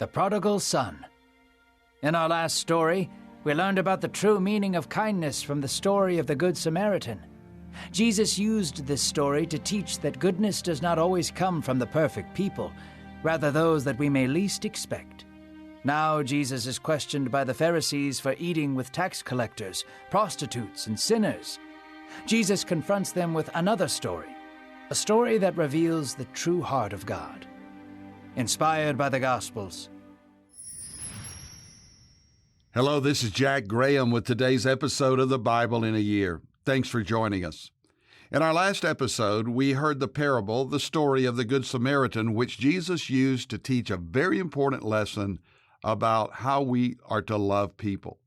The Prodigal Son. In our last story, we learned about the true meaning of kindness from the story of the Good Samaritan. Jesus used this story to teach that goodness does not always come from the perfect people, rather those that we may least expect. Now Jesus is questioned by the Pharisees for eating with tax collectors, prostitutes, and sinners. Jesus confronts them with another story, a story that reveals the true heart of God. Inspired by the Gospels. Hello, this is Jack Graham with today's episode of the Bible in a Year. Thanks for joining us. In our last episode, we heard the parable, the story of the Good Samaritan, which Jesus used to teach a very important lesson about how we are to love people,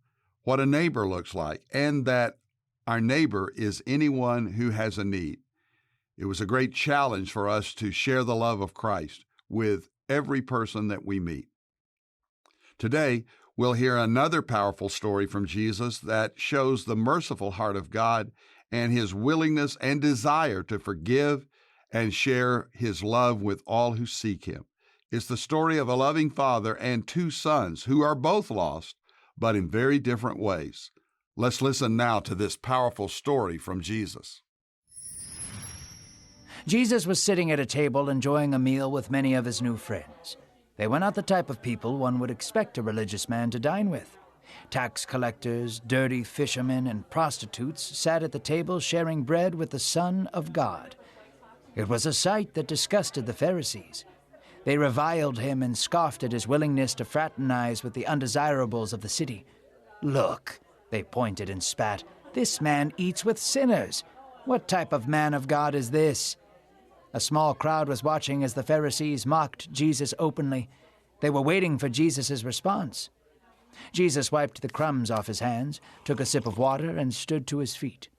what a neighbor looks like, and that our neighbor is anyone who has a need. It was a great challenge for us to share the love of Christ with every person that we meet. Today, we'll hear another powerful story from Jesus that shows the merciful heart of God and his willingness and desire to forgive and share his love with all who seek him. It's the story of a loving father and two sons who are both lost, but in very different ways. Let's listen now to this powerful story from Jesus. Jesus was sitting at a table enjoying a meal with many of his new friends. They were not the type of people one would expect a religious man to dine with. Tax collectors, dirty fishermen, and prostitutes sat at the table sharing bread with the Son of God. It was a sight that disgusted the Pharisees. They reviled him and scoffed at his willingness to fraternize with the undesirables of the city. "Look," they pointed and spat, "this man eats with sinners. What type of man of God is this?" A small crowd was watching as the Pharisees mocked Jesus openly. They were waiting for Jesus' response. Jesus wiped the crumbs off his hands, took a sip of water, and stood to his feet.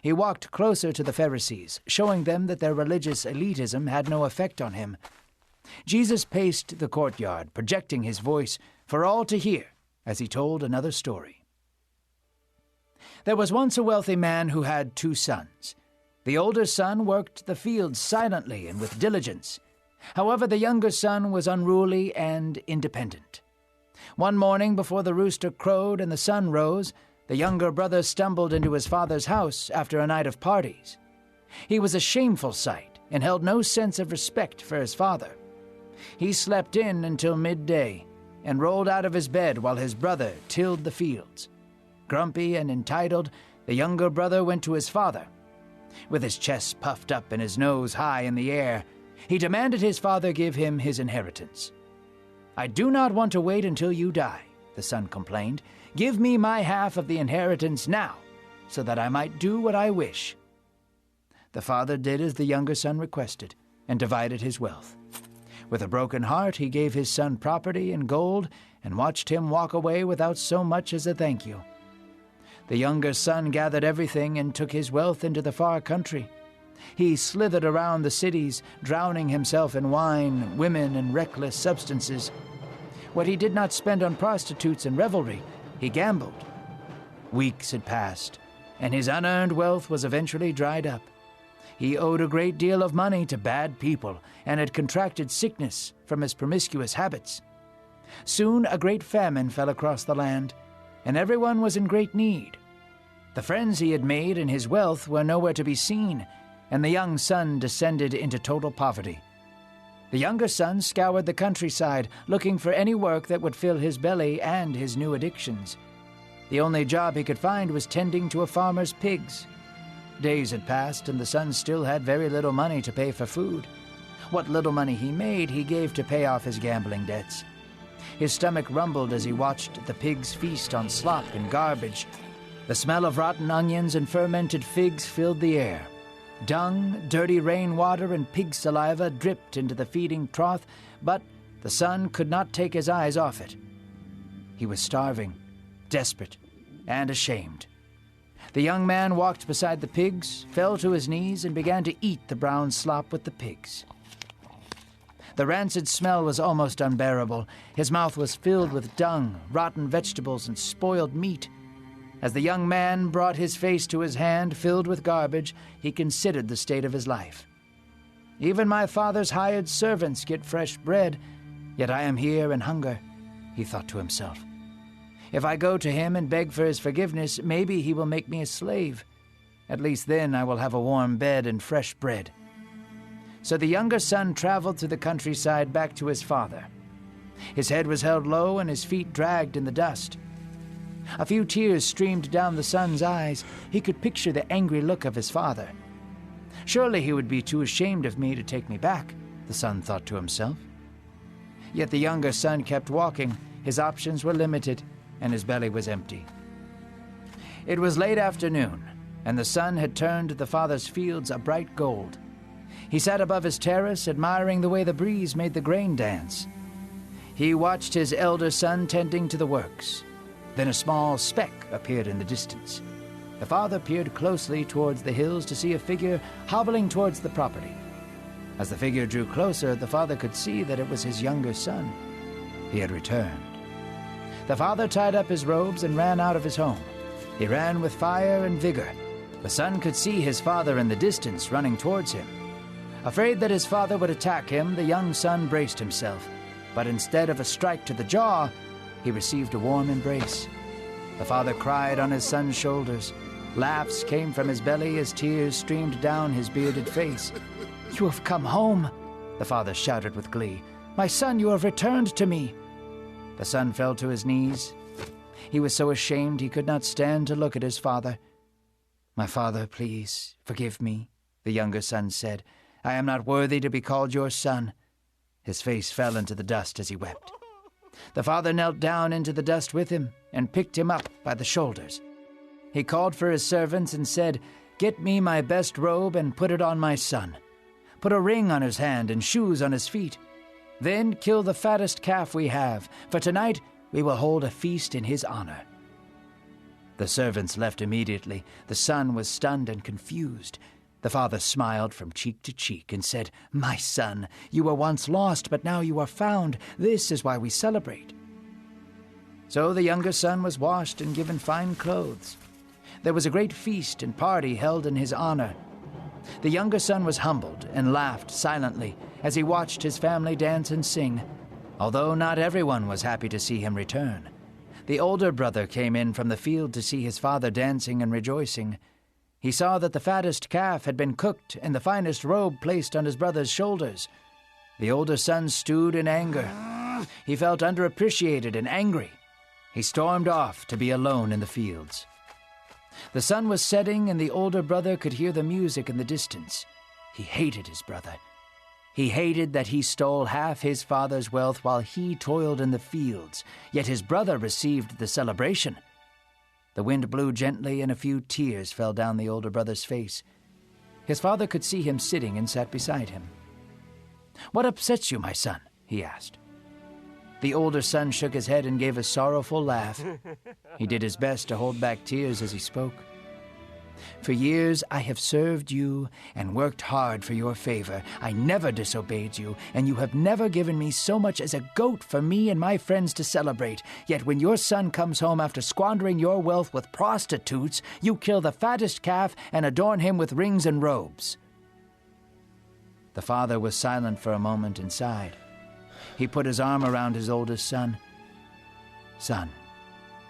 He walked closer to the Pharisees, showing them that their religious elitism had no effect on him. Jesus paced the courtyard, projecting his voice for all to hear as he told another story. There was once a wealthy man who had two sons. The older son worked the fields silently and with diligence. However, the younger son was unruly and independent. One morning, before the rooster crowed and the sun rose, the younger brother stumbled into his father's house after a night of parties. He was a shameful sight and held no sense of respect for his father. He slept in until midday and rolled out of his bed while his brother tilled the fields. Grumpy and entitled, the younger brother went to his father. With his chest puffed up and his nose high in the air, he demanded his father give him his inheritance. "I do not want to wait until you die," the son complained. "Give me my half of the inheritance now, so that I might do what I wish." The father did as the younger son requested, and divided his wealth. With a broken heart, he gave his son property and gold, and watched him walk away without so much as a thank you. The younger son gathered everything and took his wealth into the far country. He slithered around the cities, drowning himself in wine, women, and reckless substances. What he did not spend on prostitutes and revelry, he gambled. Weeks had passed, and his unearned wealth was eventually dried up. He owed a great deal of money to bad people and had contracted sickness from his promiscuous habits. Soon a great famine fell across the land, and everyone was in great need. The friends he had made and his wealth were nowhere to be seen, and the young son descended into total poverty. The younger son scoured the countryside, looking for any work that would fill his belly and his new addictions. The only job he could find was tending to a farmer's pigs. Days had passed, and the son still had very little money to pay for food. What little money he made, he gave to pay off his gambling debts. His stomach rumbled as he watched the pigs feast on slop and garbage. The smell of rotten onions and fermented figs filled the air. Dung, dirty rainwater, and pig saliva dripped into the feeding trough, but the son could not take his eyes off it. He was starving, desperate, and ashamed. The young man walked beside the pigs, fell to his knees, and began to eat the brown slop with the pigs. The rancid smell was almost unbearable. His mouth was filled with dung, rotten vegetables, and spoiled meat. As the young man brought his face to his hand filled with garbage, he considered the state of his life. "Even my father's hired servants get fresh bread, Yet I am here in hunger, he thought to himself. If I go to him and beg for his forgiveness, maybe he will make me a slave. At least then I will have a warm bed and fresh bread. So the younger son traveled through the countryside back to his father. His head was held low and his feet dragged in the dust. A few tears streamed down the son's eyes. He could picture the angry look of his father. Surely he would be too ashamed of me to take me back, the son thought to himself. Yet the younger son kept walking. His options were limited, and his belly was empty. It was late afternoon, and the sun had turned the father's fields a bright gold. He sat above his terrace, admiring the way the breeze made the grain dance. He watched his elder son tending to the works. Then a small speck appeared in the distance. The father peered closely towards the hills to see a figure hobbling towards the property. As the figure drew closer, the father could see that it was his younger son. He had returned. The father tied up his robes and ran out of his home. He ran with fire and vigor. The son could see his father in the distance running towards him. Afraid that his father would attack him, the young son braced himself. But instead of a strike to the jaw, he received a warm embrace. The father cried on his son's shoulders. Laughs came from his belly as tears streamed down his bearded face. "You have come home," the father shouted with glee. "My son, you have returned to me." The son fell to his knees. He was so ashamed he could not stand to look at his father. "My father, please, forgive me," the younger son said. "I am not worthy to be called your son." His face fell into the dust as he wept. The father knelt down into the dust with him and picked him up by the shoulders. He called for his servants and said, "Get me my best robe and put it on my son. Put a ring on his hand and shoes on his feet. Then kill the fattest calf we have, for tonight we will hold a feast in his honor." The servants left immediately. The son was stunned and confused. The father smiled from cheek to cheek and said, "My son, you were once lost, but now you are found. This is why we celebrate." So the younger son was washed and given fine clothes. There was a great feast and party held in his honor. The younger son was humbled and laughed silently as he watched his family dance and sing, although not everyone was happy to see him return. The older brother came in from the field to see his father dancing and rejoicing. He saw that the fattest calf had been cooked and the finest robe placed on his brother's shoulders. The older son stewed in anger. He felt underappreciated and angry. He stormed off to be alone in the fields. The sun was setting and the older brother could hear the music in the distance. He hated his brother. He hated that he stole half his father's wealth while he toiled in the fields, yet his brother received the celebration. The wind blew gently and a few tears fell down the older brother's face. His father could see him sitting and sat beside him. "What upsets you, my son?" he asked. The older son shook his head and gave a sorrowful laugh. He did his best to hold back tears as he spoke. "For years I have served you and worked hard for your favor. I never disobeyed you, and you have never given me so much as a goat for me and my friends to celebrate. Yet when your son comes home after squandering your wealth with prostitutes, you kill the fattest calf and adorn him with rings and robes." The father was silent for a moment and sighed. He put his arm around his oldest son. "Son,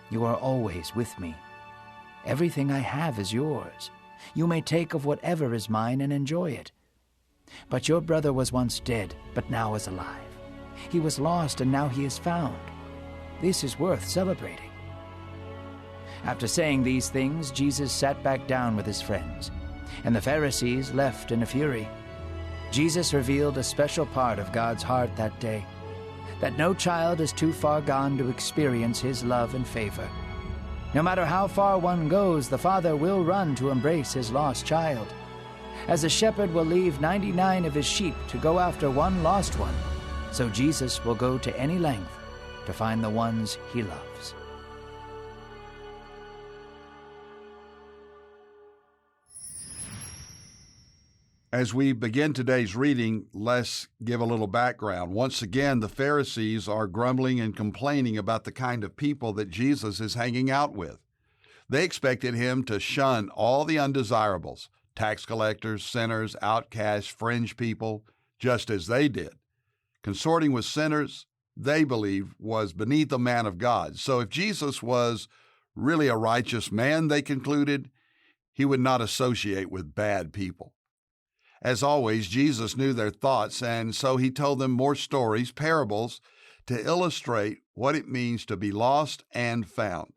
you are always with me. Everything I have is yours. You may take of whatever is mine and enjoy it. But your brother was once dead, but now is alive. He was lost, and now he is found. This is worth celebrating." After saying these things, Jesus sat back down with his friends, and the Pharisees left in a fury. Jesus revealed a special part of God's heart that day, that no child is too far gone to experience his love and favor. No matter how far one goes, the Father will run to embrace his lost child. As a shepherd will leave 99 of his sheep to go after one lost one, so Jesus will go to any length to find the ones he loves. As we begin today's reading, let's give a little background. Once again, the Pharisees are grumbling and complaining about the kind of people that Jesus is hanging out with. They expected him to shun all the undesirables, tax collectors, sinners, outcasts, fringe people, just as they did. Consorting with sinners they believed was beneath a man of God. So if Jesus was really a righteous man, they concluded, he would not associate with bad people. As always, Jesus knew their thoughts, and so he told them more stories, parables, to illustrate what it means to be lost and found.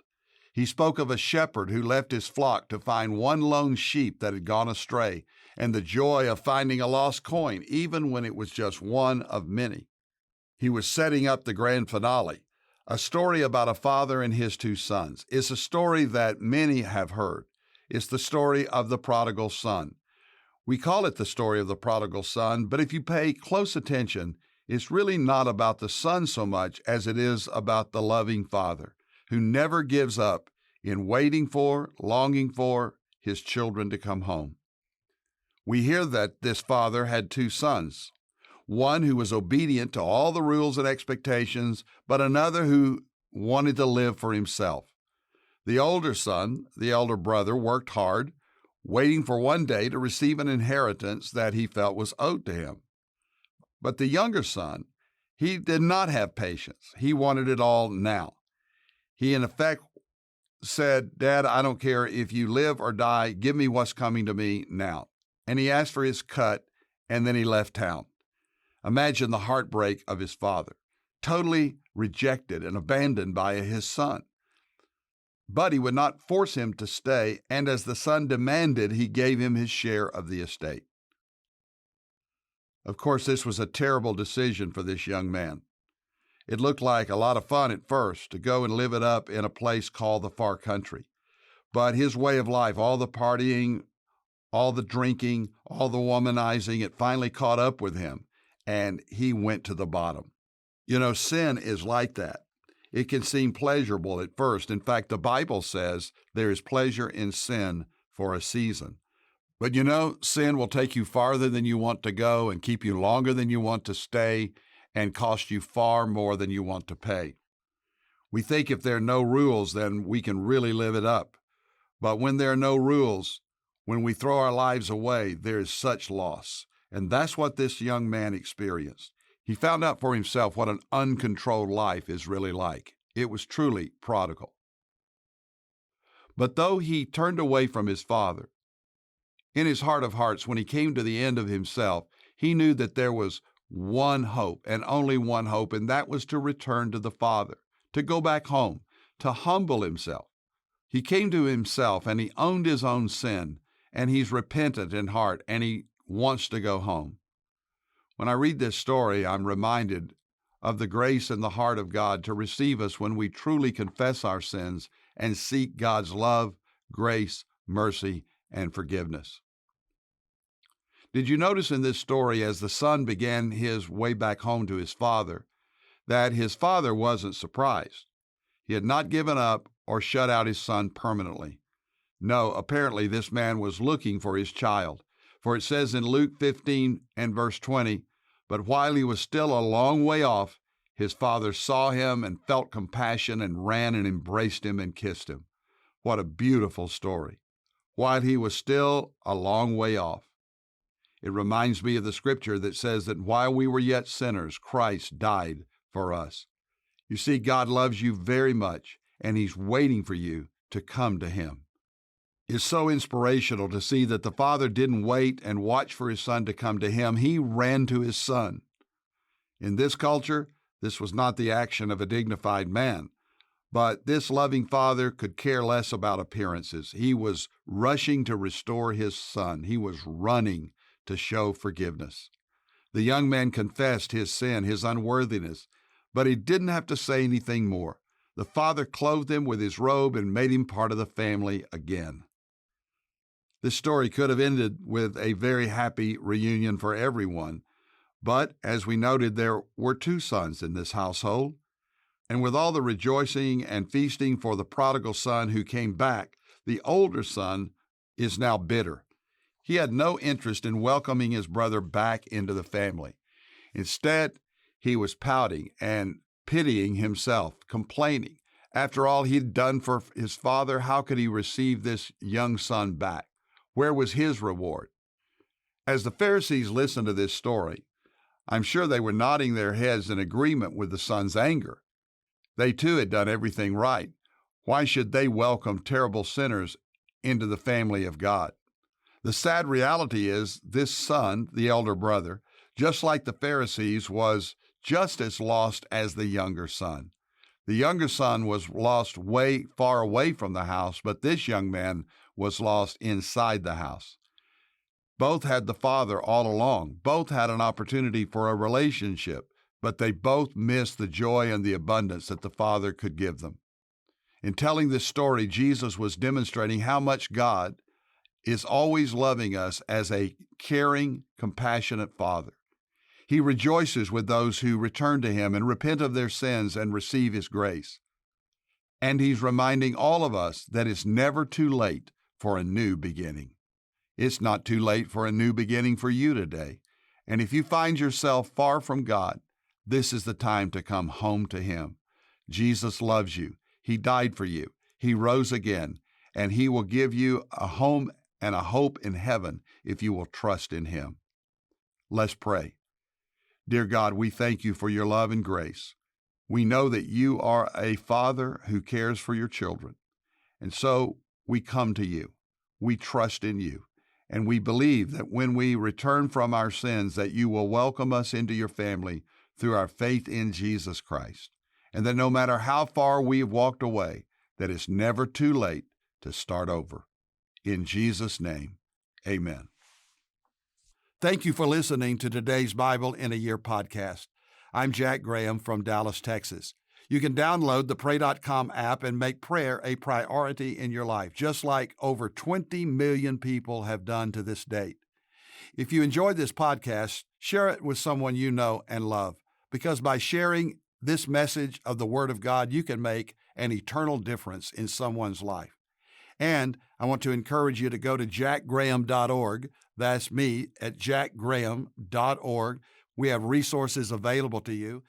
He spoke of a shepherd who left his flock to find one lone sheep that had gone astray, and the joy of finding a lost coin, even when it was just one of many. He was setting up the grand finale, a story about a father and his two sons. It's a story that many have heard. It's the story of the prodigal son. We call it the story of the prodigal son, but if you pay close attention, it's really not about the son so much as it is about the loving father who never gives up in waiting for, longing for his children to come home. We hear that this father had two sons, one who was obedient to all the rules and expectations, but another who wanted to live for himself. The older son, the elder brother, worked hard, waiting for one day to receive an inheritance that he felt was owed to him. But the younger son, he did not have patience. He wanted it all now. He, in effect, said, "Dad, I don't care if you live or die. Give me what's coming to me now." And he asked for his cut, and then he left town. Imagine the heartbreak of his father, totally rejected and abandoned by his son. But he would not force him to stay, and as the son demanded, he gave him his share of the estate. Of course, this was a terrible decision for this young man. It looked like a lot of fun at first to go and live it up in a place called the far country. But his way of life, all the partying, all the drinking, all the womanizing, it finally caught up with him, and he went to the bottom. You know, sin is like that. It can seem pleasurable at first. In fact, the Bible says there is pleasure in sin for a season. But you know, sin will take you farther than you want to go and keep you longer than you want to stay and cost you far more than you want to pay. We think if there are no rules, then we can really live it up. But when there are no rules, when we throw our lives away, there is such loss. And that's what this young man experienced. He found out for himself what an uncontrolled life is really like. It was truly prodigal. But though he turned away from his father, in his heart of hearts, when he came to the end of himself, he knew that there was one hope and only one hope, and that was to return to the Father, to go back home, to humble himself. He came to himself and he owned his own sin, and he's repentant in heart, and he wants to go home. When I read this story, I'm reminded of the grace and the heart of God to receive us when we truly confess our sins and seek God's love, grace, mercy, and forgiveness. Did you notice in this story, as the son began his way back home to his father, that his father wasn't surprised? He had not given up or shut out his son permanently. No, apparently this man was looking for his child. For it says in Luke 15 and verse 20, "But while he was still a long way off, his father saw him and felt compassion and ran and embraced him and kissed him." What a beautiful story. While he was still a long way off. It reminds me of the scripture that says that while we were yet sinners, Christ died for us. You see, God loves you very much, and he's waiting for you to come to him. It's so inspirational to see that the father didn't wait and watch for his son to come to him. He ran to his son. In this culture, this was not the action of a dignified man, but this loving father could care less about appearances. He was rushing to restore his son. He was running to show forgiveness. The young man confessed his sin, his unworthiness, but he didn't have to say anything more. The father clothed him with his robe and made him part of the family again. This story could have ended with a very happy reunion for everyone, but as we noted, there were two sons in this household, and with all the rejoicing and feasting for the prodigal son who came back, the older son is now bitter. He had no interest in welcoming his brother back into the family. Instead, he was pouting and pitying himself, complaining. After all he'd done for his father, how could he receive this young son back? Where was his reward? As the Pharisees listened to this story, I'm sure they were nodding their heads in agreement with the son's anger. They too had done everything right. Why should they welcome terrible sinners into the family of God? The sad reality is this son, the elder brother, just like the Pharisees, was just as lost as the younger son. The younger son was lost way far away from the house, but this young man was lost inside the house. Both had the father all along. Both had an opportunity for a relationship, but they both missed the joy and the abundance that the father could give them. In telling this story, Jesus was demonstrating how much God is always loving us as a caring, compassionate father. He rejoices with those who return to him and repent of their sins and receive his grace. And he's reminding all of us that it's never too late for a new beginning. It's not too late for a new beginning for you today. And if you find yourself far from God, this is the time to come home to him. Jesus loves you. He died for you. He rose again, and he will give you a home and a hope in heaven if you will trust in him. Let's pray. Dear God, we thank you for your love and grace. We know that you are a father who cares for your children. And so we come to you. We trust in you. And we believe that when we return from our sins, that you will welcome us into your family through our faith in Jesus Christ. And that no matter how far we have walked away, that it's never too late to start over. In Jesus' name, amen. Thank you for listening to today's Bible in a Year podcast. I'm Jack Graham from Dallas, Texas. You can download the pray.com app and make prayer a priority in your life, just like over 20 million people have done to this date. If you enjoyed this podcast, share it with someone you know and love, because by sharing this message of the Word of God, you can make an eternal difference in someone's life. And I want to encourage you to go to jackgraham.org. That's me at jackgraham.org. We have resources available to you.